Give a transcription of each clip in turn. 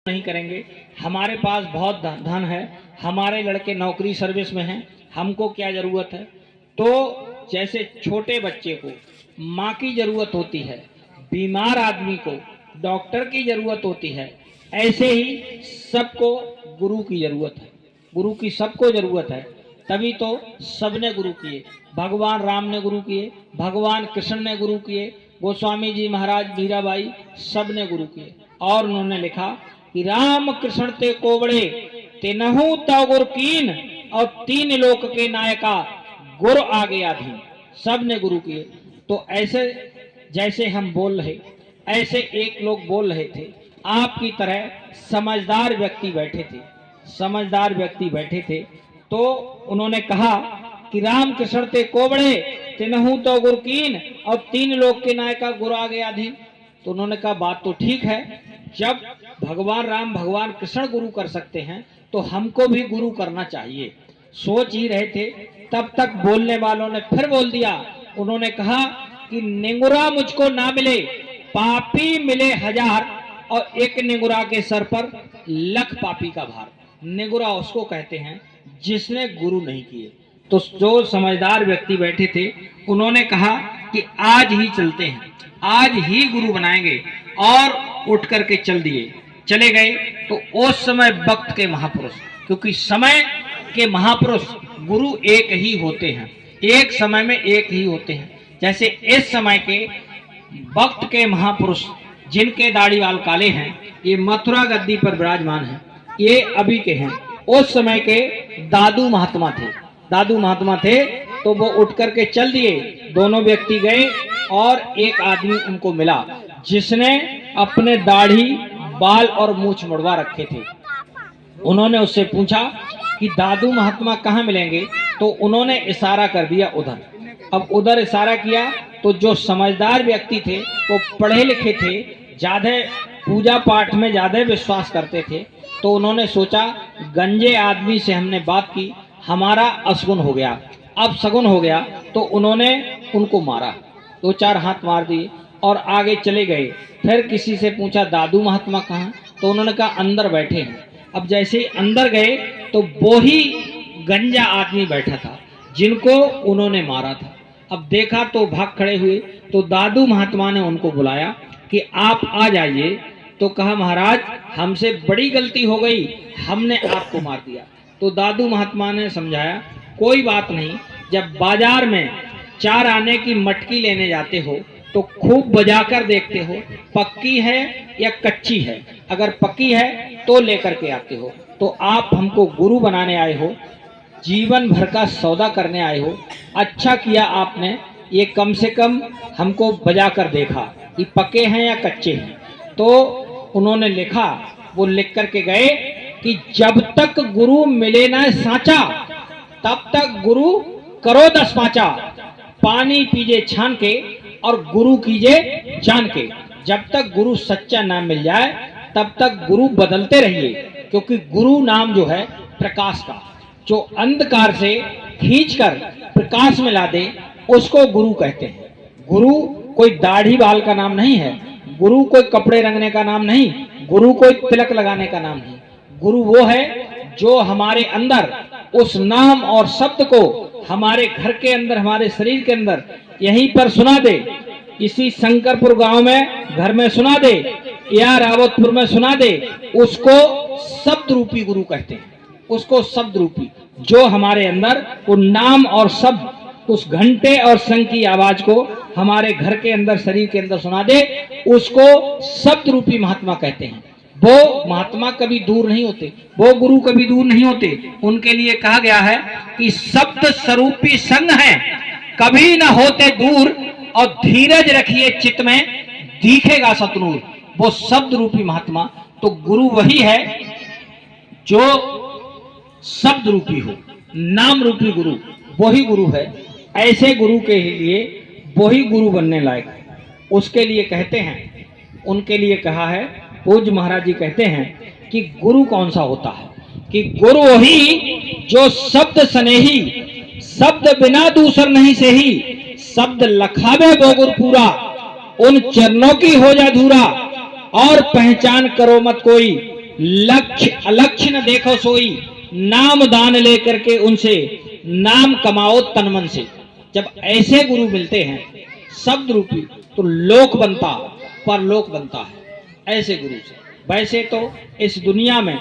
नहीं करेंगे। हमारे पास बहुत धन है, हमारे लड़के नौकरी सर्विस में हैं, हमको क्या जरूरत है। तो जैसे छोटे बच्चे को माँ की जरूरत होती है, बीमार आदमी को डॉक्टर की जरूरत होती है, ऐसे ही सबको गुरु की जरूरत है। गुरु की सबको जरूरत है, तभी तो सबने गुरु किए। भगवान राम ने गुरु किए, भगवान कृष्ण ने गुरु किए, गोस्वामी जी महाराज, मीराबाई, सब ने गुरु किए। और उन्होंने लिखा कि राम कृष्ण ते कोवड़े तेनहु तव गुर कीन, और तीन लोक के नायका गुरु आगे आधीन। सब ने गुरु किए। तो ऐसे जैसे हम बोल रहे, ऐसे एक लोग बोल रहे थे, आपकी तरह समझदार व्यक्ति बैठे थे, समझदार व्यक्ति बैठे थे। तो उन्होंने कहा कि राम कृष्ण ते कोवड़े तेनहु तो गुर कीन, और तीन लोक के नायका गुरु आगे आधीन। तो उन्होंने कहा बात तो ठीक है, जब भगवान राम भगवान कृष्ण गुरु कर सकते हैं तो हमको भी गुरु करना चाहिए। सोच ही रहे थे, तब तक बोलने वालों ने फिर बोल दिया। उन्होंने कहा कि निंगुरा मुझको ना मिले, पापी मिले हजार, और एक निंगुरा के सर पर लख पापी का भार। निंगुरा उसको कहते हैं जिसने गुरु नहीं किए। तो जो समझदार व्यक्ति बैठे थे उन्होंने कहा कि आज ही चलते हैं, आज ही गुरु बनाएंगे, और उठ करके चल दिए, चले गए। तो उस समय वक्त के महापुरुष, क्योंकि समय के महापुरुष गुरु एक ही होते हैं, एक समय में एक ही होते हैं। जैसे इस समय के वक्त के महापुरुष जिनके दाढ़ी वाल काले हैं, ये मथुरा गद्दी पर विराजमान हैं, ये अभी के हैं। उस समय के दादू महात्मा थे, दादू महात्मा थे, तो वो उठ करके चल दिए। दोनों व्यक्ति गए और एक आदमी उनको मिला जिसने अपने दाढ़ी बाल और मूछ मुड़वा रखे थे। उन्होंने उससे पूछा कि दादू महात्मा कहाँ मिलेंगे। तो उन्होंने इशारा कर दिया उधर। अब उधर इशारा किया तो जो समझदार व्यक्ति थे, वो पढ़े लिखे थे, ज्यादा पूजा पाठ में ज्यादा विश्वास करते थे। तो उन्होंने सोचा गंजे आदमी से हमने बात की, हमारा असगुन हो गया, अब सगुन हो गया। तो उन्होंने उनको मारा, दो चार हाथ मार दिए और आगे चले गए। फिर किसी से पूछा दादू महात्मा कहाँ, तो उन्होंने कहा अंदर बैठे हैं। अब जैसे ही अंदर गए तो वो ही गंजा आदमी बैठा था जिनको उन्होंने मारा था। अब देखा तो भाग खड़े हुए। तो दादू महात्मा ने उनको बुलाया कि आप आ जाइए। तो कहा महाराज हमसे बड़ी गलती हो गई, हमने आपको मार दिया। तो दादू महात्मा ने समझाया कोई बात नहीं, जब बाजार में 4 आने की मटकी लेने जाते हो तो खूब बजाकर देखते हो पक्की है या कच्ची है। अगर पक्की है तो लेकर के आते हो। तो आप हमको गुरु बनाने आए हो, जीवन भर का सौदा करने आए हो। अच्छा किया आपने ये कम से कम हमको बजाकर देखा कि पक्के हैं या कच्चे हैं। तो उन्होंने लिखा, वो लिख करके गए कि जब तक गुरु मिले ना साचा, तब तक गुरु करो 10 पाँचा, पानी पीजे छान के और गुरु कीजिए जान के। जब तक गुरु सच्चा नाम मिल जाए तब तक गुरु बदलते रहिए, क्योंकि गुरु नाम जो है प्रकाश का, जो अंधकार से खींचकर प्रकाश में ला दे, उसको गुरु कहते हैं। गुरु कोई दाढ़ी बाल का नाम नहीं है, गुरु कोई कपड़े रंगने का नाम नहीं, गुरु कोई तिलक लगाने का नाम नहीं। गुरु वो है जो हमारे अंदर उस नाम और शब्द को हमारे घर के अंदर, हमारे शरीर के अंदर यहीं पर सुना दे, इसी शंकरपुर गांव में घर में सुना दे या रावतपुर में सुना दे, उसको शब्द रूपी गुरु कहते हैं। उसको शब्द रूपी, जो हमारे अंदर वो नाम और शब्द, उस घंटे और शंख की आवाज को हमारे घर के अंदर, शरीर के अंदर सुना दे, उसको शब्द रूपी महात्मा कहते हैं। वो महात्मा कभी दूर नहीं होते, वो गुरु कभी दूर नहीं होते। उनके लिए कहा गया है कि शब्द स्वरूपी संग है, कभी ना होते दूर, और धीरज रखिए चित्त में, दिखेगा सतनूर। वो शब्द रूपी महात्मा। तो गुरु वही है जो शब्द रूपी हो, नाम रूपी गुरु, वही गुरु है। ऐसे गुरु के लिए वही गुरु बनने लायक, उसके लिए कहते हैं, उनके लिए कहा है पूज्य महाराज जी कहते हैं कि गुरु कौन सा होता है, कि गुरु वही जो शब्द स्नेही, शब्द बिना दूसर नहीं से ही, शब्द लखावे वो गुरु पूरा, उन चरणों की हो जा धूरा, और पहचान करो मत कोई, लक्ष्य अलक्ष्य न देखो सोई, नाम दान लेकर के उनसे नाम कमाओ तन मन से। जब ऐसे गुरु मिलते हैं शब्द रूपी, तो लोक बनता परलोक बनता है ऐसे गुरु से। वैसे तो इस दुनिया में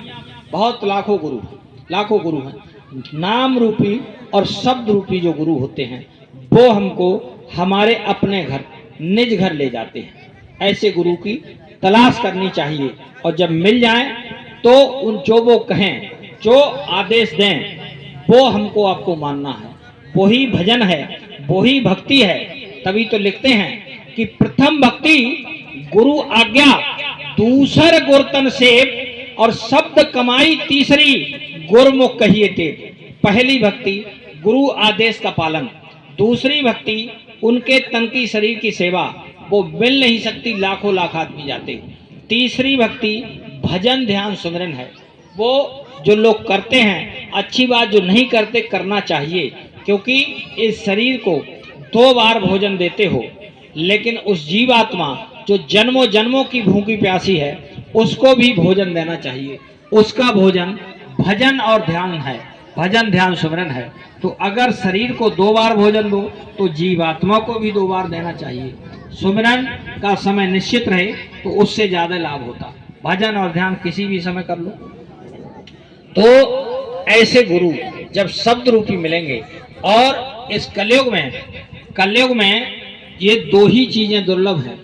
बहुत लाखों गुरु हैं, नाम रूपी और शब्द रूपी जो गुरु होते हैं वो हमको हमारे अपने घर निज घर ले जाते हैं। ऐसे गुरु की तलाश करनी चाहिए, और जब मिल जाए तो उन जो वो कहें, जो आदेश दें, वो हमको आपको मानना है। वही भजन है, वही भक्ति है। तभी तो लिखते हैं कि प्रथम भक्ति गुरु आज्ञा, दूसर गुरतन सेव, और शब्द कमाई तीसरी गुरमुख कहिए टेप। पहली भक्ति गुरु आदेश का पालन, दूसरी भक्ति उनके तन की शरीर की सेवा, वो मिल नहीं सकती, लाखों लाख आदमी जाते। तीसरी भक्ति भजन ध्यान सुमिरन है, वो जो लोग करते हैं अच्छी बात, जो नहीं करते करना चाहिए, क्योंकि इस शरीर को 2 बार भोजन देते हो, लेकिन उस जीवात्मा जो जन्मों जन्मों की भूखी प्यासी है उसको भी भोजन देना चाहिए। उसका भोजन भजन और ध्यान है, भजन ध्यान सुमिरन है। तो अगर शरीर को 2 बार भोजन दो तो जीवात्मा को भी 2 बार देना चाहिए। सुमिरन का समय निश्चित रहे तो उससे ज्यादा लाभ होता। भजन और ध्यान किसी भी समय कर लो। तो ऐसे गुरु जब शब्द रूपी मिलेंगे, और इस कलयुग में ये 2 ही चीजें दुर्लभ हैं।